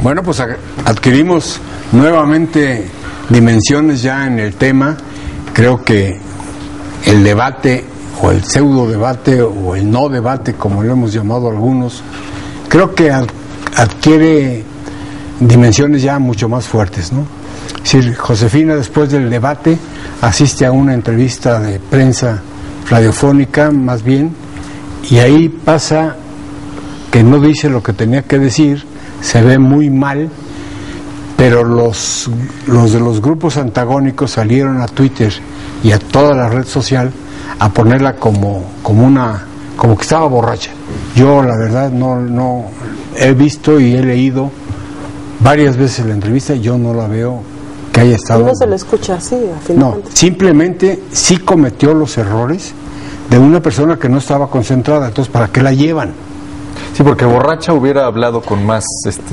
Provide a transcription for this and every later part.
Bueno, pues adquirimos nuevamente dimensiones ya en el tema. Creo que el debate o el pseudo debate o el no debate, como lo hemos llamado algunos, creo que adquiere dimensiones ya mucho más fuertes, ¿no? Es decir, Josefina, después del debate, asiste a una entrevista de prensa radiofónica, más bien, y ahí pasa que no dice lo que tenía que decir, se ve muy mal, pero los de los grupos antagónicos salieron a Twitter y a toda la red social a ponerla como que estaba borracha. Yo la verdad no he visto y he leído varias veces la entrevista y yo no la veo que haya estado... No se le escucha así, a fin de cuentas. Simplemente sí cometió los errores de una persona que no estaba concentrada. Entonces, ¿para qué la llevan? Sí, porque borracha hubiera hablado con más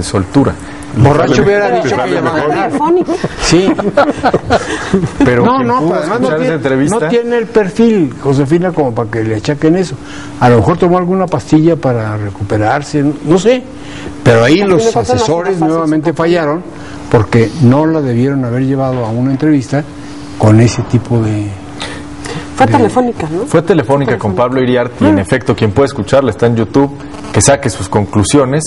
soltura. Borracho hubiera dicho que llamaba a ganar. Sí. Pero además no tiene el perfil, Josefina, como para que le achaquen eso. A lo mejor tomó alguna pastilla para recuperarse, no sé. Pero ahí los asesores nuevamente fallaron porque no la debieron haber llevado a una entrevista con ese tipo de... Fue telefónica, ¿no? Fue telefónica con Pablo Iriart y en efecto quien puede escucharla está en YouTube, que saque sus conclusiones.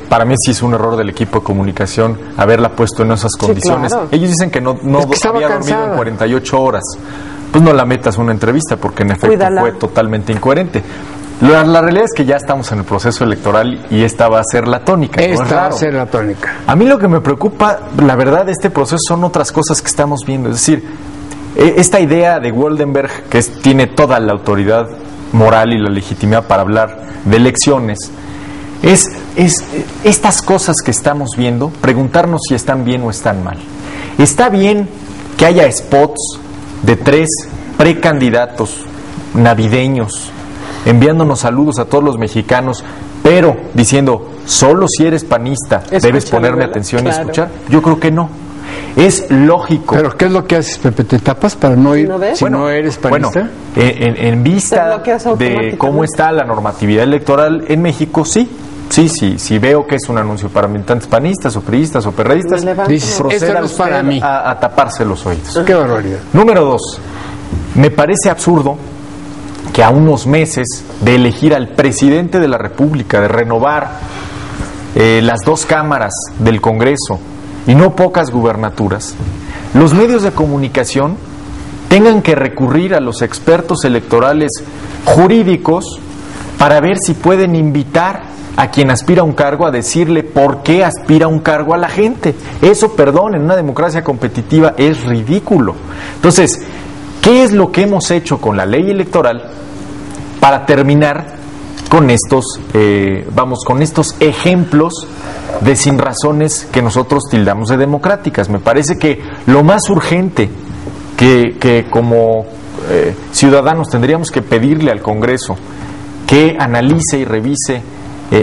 Para mí sí es un error del equipo de comunicación haberla puesto en esas condiciones. Claro. Ellos dicen que no había dormido en 48 horas. Pues no la metas a una entrevista porque en efecto fue totalmente incoherente. La realidad es que ya estamos en el proceso electoral y esta va a ser la tónica. Esta va a ser la tónica. A mí lo que me preocupa, la verdad, de este proceso son otras cosas que estamos viendo. Es decir, esta idea de Woldenberg, que tiene toda la autoridad moral y la legitimidad para hablar de elecciones, es estas cosas que estamos viendo, preguntarnos si están bien o están mal. Está bien que haya spots de 3 precandidatos navideños enviándonos saludos a todos los mexicanos, pero diciendo, solo si eres panista debes ponerme atención y escuchar. Yo creo que no. Es lógico. ¿Pero qué es lo que haces, Pepe? ¿Te tapas para no ir si no eres panista? Bueno, en vista de cómo está la normatividad electoral en México, sí, veo que es un anuncio para militantes panistas o priistas o perredistas, proceda no es para mí a taparse los oídos. ¡Qué barbaridad! Número 2, me parece absurdo que a unos meses de elegir al presidente de la República, de renovar las 2 cámaras del Congreso y no pocas gubernaturas, los medios de comunicación tengan que recurrir a los expertos electorales jurídicos para ver si pueden invitar a quien aspira a un cargo a decirle por qué aspira a un cargo a la gente. Eso, perdón, en una democracia competitiva es ridículo. Entonces, ¿qué es lo que hemos hecho con la ley electoral para terminar con estos ejemplos de sinrazones que nosotros tildamos de democráticas? Me parece que lo más urgente que como ciudadanos tendríamos que pedirle al Congreso que analice y revise,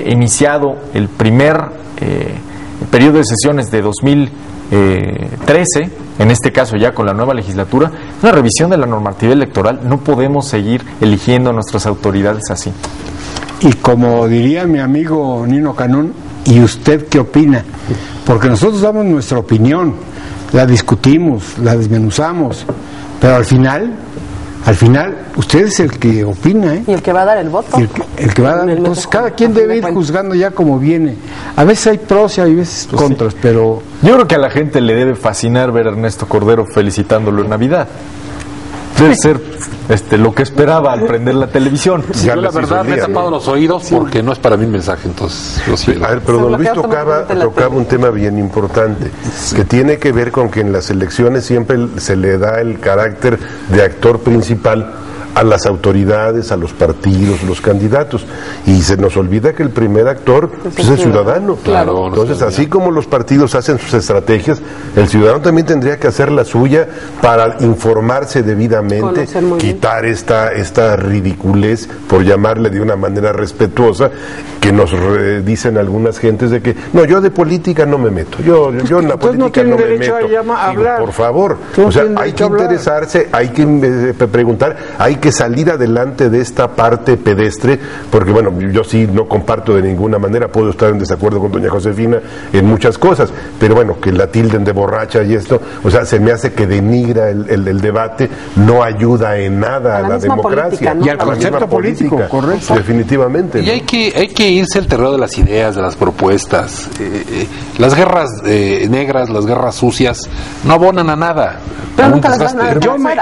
iniciado el primer periodo de sesiones de 2013, en este caso ya con la nueva legislatura, una revisión de la normatividad electoral. No podemos seguir eligiendo a nuestras autoridades así. Y como diría mi amigo Nino Canún, ¿y usted qué opina? Porque nosotros damos nuestra opinión, la discutimos, la desmenuzamos, pero al final usted es el que opina, y el que va a dar el voto. El que va a dar. Entonces cada quien debe ir juzgando ya como viene. A veces hay pros y a veces contras, pero yo creo que a la gente le debe fascinar ver a Ernesto Cordero felicitándolo en Navidad. Debe ser lo que esperaba al prender la televisión. Yo la verdad me he tapado los oídos porque no es para mí el mensaje, entonces a ver, pero don Luis tocaba un tema bien importante, que tiene que ver con que en las elecciones siempre se le da el carácter de actor principal a las autoridades, a los partidos, los candidatos, y se nos olvida que el primer actor es el ciudadano. Claro. Entonces, así como los partidos hacen sus estrategias, el ciudadano también tendría que hacer la suya para informarse debidamente, quitar esta ridiculez, por llamarle de una manera respetuosa, que nos dicen algunas gentes de que no, yo de política no me meto, yo en la política no me meto. A hablar. Por favor, o sea, hay que interesarse, hay que preguntar, hay que salir adelante de esta parte pedestre, porque bueno, yo sí no comparto de ninguna manera, puedo estar en desacuerdo con doña Josefina en muchas cosas, pero bueno, que la tilden de borracha y esto, o sea, se me hace que denigra el debate, no ayuda en nada a la democracia, política, ¿no? Y al concepto político, correcto. Definitivamente. Y hay que irse al terreno de las ideas, de las propuestas. Las guerras negras, las guerras sucias, no abonan a nada. Pero nunca las van a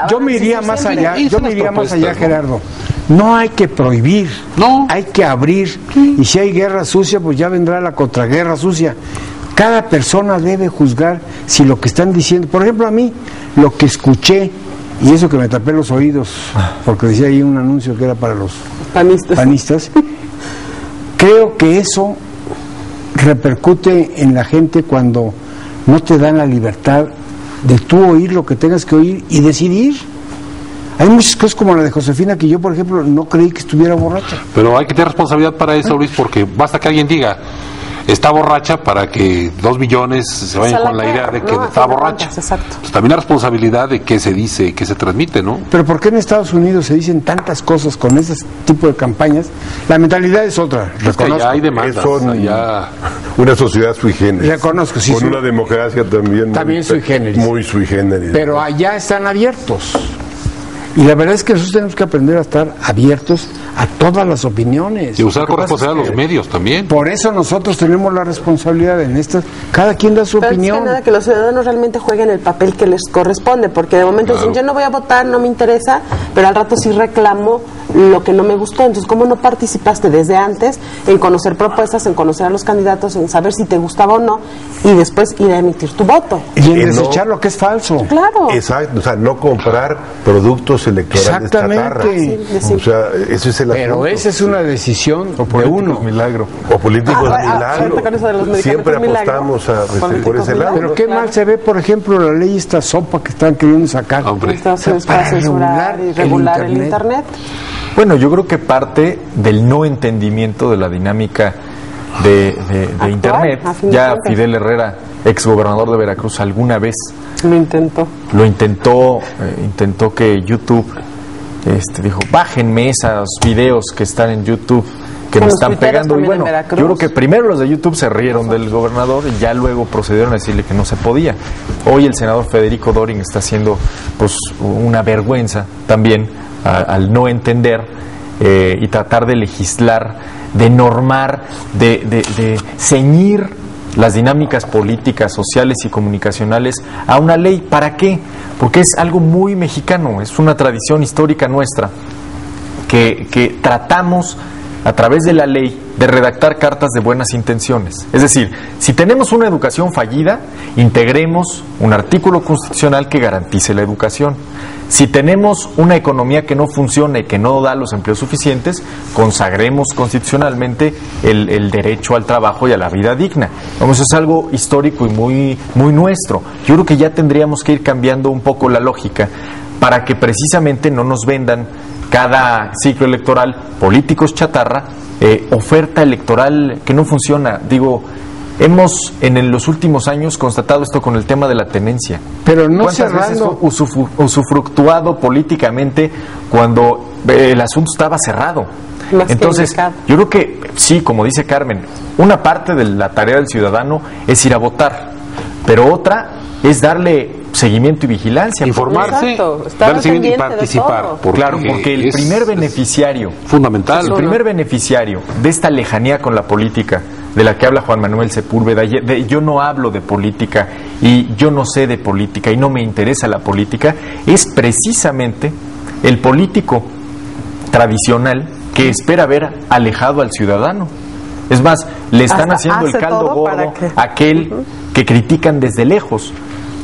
Yo me iría más allá, ¿no? Gerardo. No hay que prohibir, No. hay que abrir. Y si hay guerra sucia, pues ya vendrá la contraguerra sucia. Cada persona debe juzgar si lo que están diciendo, por ejemplo, a mí, lo que escuché, y eso que me tapé los oídos, porque decía ahí un anuncio que era para los panistas, creo que eso repercute en la gente cuando no te dan la libertad de tú oír lo que tengas que oír y decidir. Hay muchas cosas como la de Josefina que yo, por ejemplo, no creí que estuviera borracha. Pero hay que tener responsabilidad para eso, Luis, porque basta que alguien diga está borracha para que 2 millones se vayan con la idea de que está borracha. Exacto. Pues también la responsabilidad de qué se dice y qué se transmite, ¿no? Pero ¿por qué en Estados Unidos se dicen tantas cosas con ese tipo de campañas? La mentalidad es otra, Es que allá hay demandas, Son allá... una sociedad sui generis. Reconozco, sí, con sí. una democracia también Sui generis. muy sui generis. Pero allá están abiertos. Y la verdad es que nosotros tenemos que aprender a estar abiertos a todas las opiniones. Y usar Lo que con pasa es responsabilidad que los medios también. Por eso nosotros tenemos la responsabilidad en estas. Cada quien da su Pero opinión. es que nada, que los ciudadanos realmente jueguen el papel que les corresponde, porque de momento dicen, yo no voy a votar, no me interesa, pero al rato sí reclamo lo que no me gustó. Entonces, ¿cómo no participaste desde antes en conocer propuestas, en conocer a los candidatos, en saber si te gustaba o no, y después ir a emitir tu voto? Y en no- desechar lo que es falso. Claro. Exacto, o sea, no comprar productos electorales Exactamente. chatarra. Sí, O sea, ese es el Pero asunto. esa es una decisión de uno. Milagro. O políticos ahorita con eso de los milagro. medicamentos Siempre milagro. apostamos a, por Políticos ese lado. Pero ¿no? qué Claro. mal se ve, por ejemplo, la ley esta sopa que están queriendo sacar. Hombre. Entonces, para para censurar y regular el Internet. Bueno, yo creo que parte del no entendimiento de la dinámica de Actual, Internet. a fin de Ya cuentas. Fidel Herrera, exgobernador de Veracruz, alguna vez Lo intentó. lo intentó que YouTube dijo, bájenme esos videos que están en YouTube que Con me los están tuiteros pegando. Y también en bueno, Veracruz. yo creo que primero los de YouTube se rieron del gobernador y ya luego procedieron a decirle que no se podía. Hoy el senador Federico Doring está haciendo pues una vergüenza también al no entender y tratar de legislar, de normar, de ceñir las dinámicas políticas, sociales y comunicacionales a una ley. ¿Para qué? Porque es algo muy mexicano, es una tradición histórica nuestra que tratamos a través de la ley de redactar cartas de buenas intenciones. Es decir, si tenemos una educación fallida, integremos un artículo constitucional que garantice la educación. Si tenemos una economía que no funciona y que no da los empleos suficientes, consagremos constitucionalmente el derecho al trabajo y a la vida digna. Vamos, es algo histórico y muy nuestro. Yo creo que ya tendríamos que ir cambiando un poco la lógica para que precisamente no nos vendan cada ciclo electoral políticos chatarra, oferta electoral que no funciona. Digo, hemos en los últimos años constatado esto con el tema de la tenencia. Pero no ¿Cuántas veces cerrando. fue usufructuado políticamente cuando el asunto estaba cerrado? Más que Entonces, indicado. yo creo que sí, como dice Carmen, una parte de la tarea del ciudadano es ir a votar, pero otra es darle seguimiento y vigilancia. Informarse, Exacto, estar darle seguimiento y pendiente de participar. todo. Claro, porque el es primer beneficiario fundamental. el primer beneficiario de esta lejanía con la política de la que habla Juan Manuel Sepúlveda, de yo no hablo de política y yo no sé de política y no me interesa la política, es precisamente el político tradicional que espera ver alejado al ciudadano. Es más, le están Hasta haciendo el hace caldo todo para gordo que- a aquel que critican desde lejos.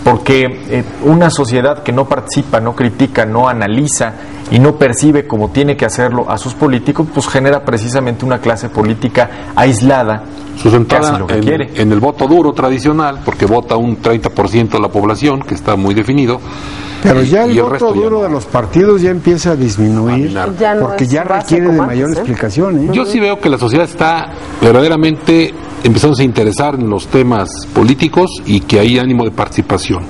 Porque una sociedad que no participa, no critica, no analiza y no percibe como tiene que hacerlo a sus políticos, pues genera precisamente una clase política aislada que Sustentada hace lo que quiere. en el voto duro tradicional, porque vota un 30% de la población, que está muy definido. Pero ya y el voto resto ya duro no. de los partidos ya empieza a disminuir, Ya no porque es ya base requiere de como mayor antes, ¿eh? explicación. Yo sí veo que la sociedad está verdaderamente empezando a interesar en los temas políticos y que hay ánimo de participación.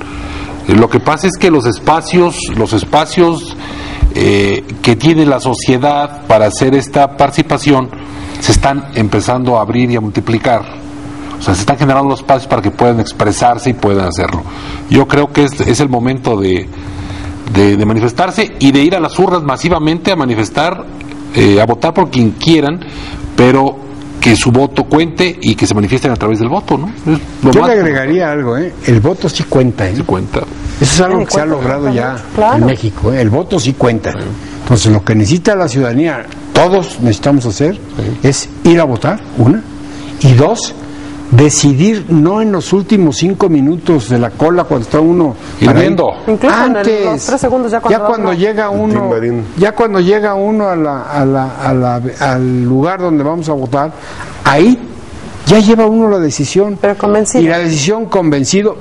Lo que pasa es que los espacios que tiene la sociedad para hacer esta participación se están empezando a abrir y a multiplicar. O sea, se están generando los espacios para que puedan expresarse y puedan hacerlo. Yo creo que es el momento de manifestarse y de ir a las urnas masivamente a manifestar, a votar por quien quieran, pero que su voto cuente y que se manifiesten a través del voto, ¿no? Yo le agregaría algo, el voto sí cuenta, Sí cuenta. Eso es algo que se ha logrado ya en México, el voto sí cuenta. Entonces lo que necesita la ciudadanía, todos necesitamos hacer, es ir a votar, una, y dos, decidir no en los últimos 5 minutos de la cola cuando está uno hirviendo, incluso antes, en los 3 segundos ya cuando llega uno al lugar donde vamos a votar, ahí ya lleva uno la decisión, pero convencido, y la decisión convencido,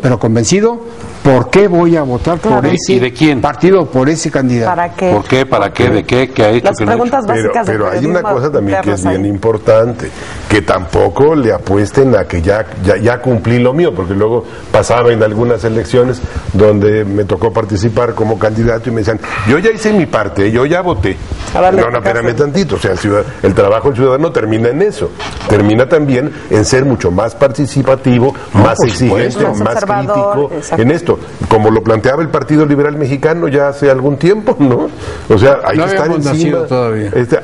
¿por qué voy a votar por ese ¿Y de quién? partido, por ese candidato? ¿Para qué? ¿Por qué? ¿Para qué? ¿De qué? ¿Qué ha hecho? Las ¿Qué no ha hecho? preguntas básicas Pero del hay una cosa también que es periodismo, bien importante, que tampoco le apuesten a que ya cumplí lo mío, porque luego pasaba en algunas elecciones donde me tocó participar como candidato y me decían, yo ya hice mi parte, yo ya voté. No, espérame tantito, o sea, el trabajo del ciudadano termina en eso, termina también en ser mucho más participativo, más exigente, más crítico en esto, como lo planteaba el Partido Liberal Mexicano ya hace algún tiempo, ¿no? O sea, hay que estar encima,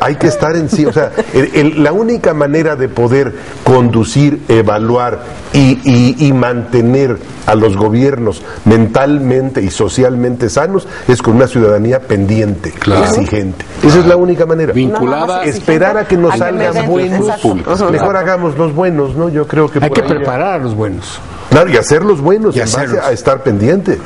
hay que estar encima, o sea, la única manera de poder conducir, evaluar y mantener a los gobiernos mentalmente y socialmente sanos es con una ciudadanía pendiente, exigente. Esa es la única manera. Vinculada. Esperar a que nos salgan buenos públicos. Mejor hagamos los buenos, ¿no? Yo creo que hay que preparar a los buenos. Claro, y hacerlos buenos en base a estar pendiente.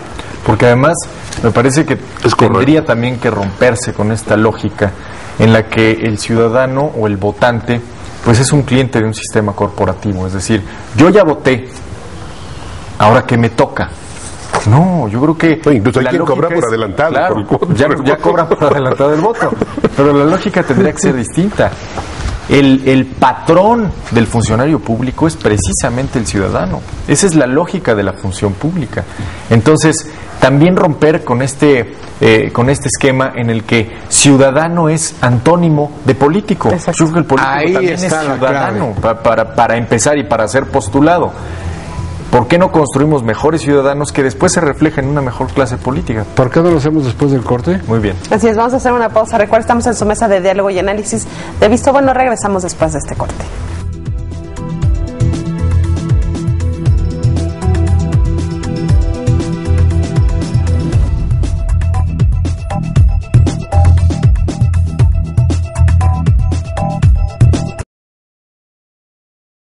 Porque además me parece que tendría también que romperse con esta lógica en la que el ciudadano o el votante pues es un cliente de un sistema corporativo. Es decir, yo ya voté, ahora que me toca. No, yo creo que incluso hay quien cobra por adelantado, claro, por ya cobran por adelantado el voto, pero la lógica tendría que ser distinta. El patrón del funcionario público es precisamente el ciudadano. Esa es la lógica de la función pública. Entonces, también romper con este esquema en el que ciudadano es antónimo de político. Yo creo que el político ahí también está es ciudadano para empezar y para ser postulado. ¿Por qué no construimos mejores ciudadanos que después se reflejen en una mejor clase política? ¿Por qué no lo hacemos después del corte? Muy bien. Así es, vamos a hacer una pausa. Recuerda, estamos en su mesa de diálogo y análisis de Visto Bueno. Regresamos después de este corte.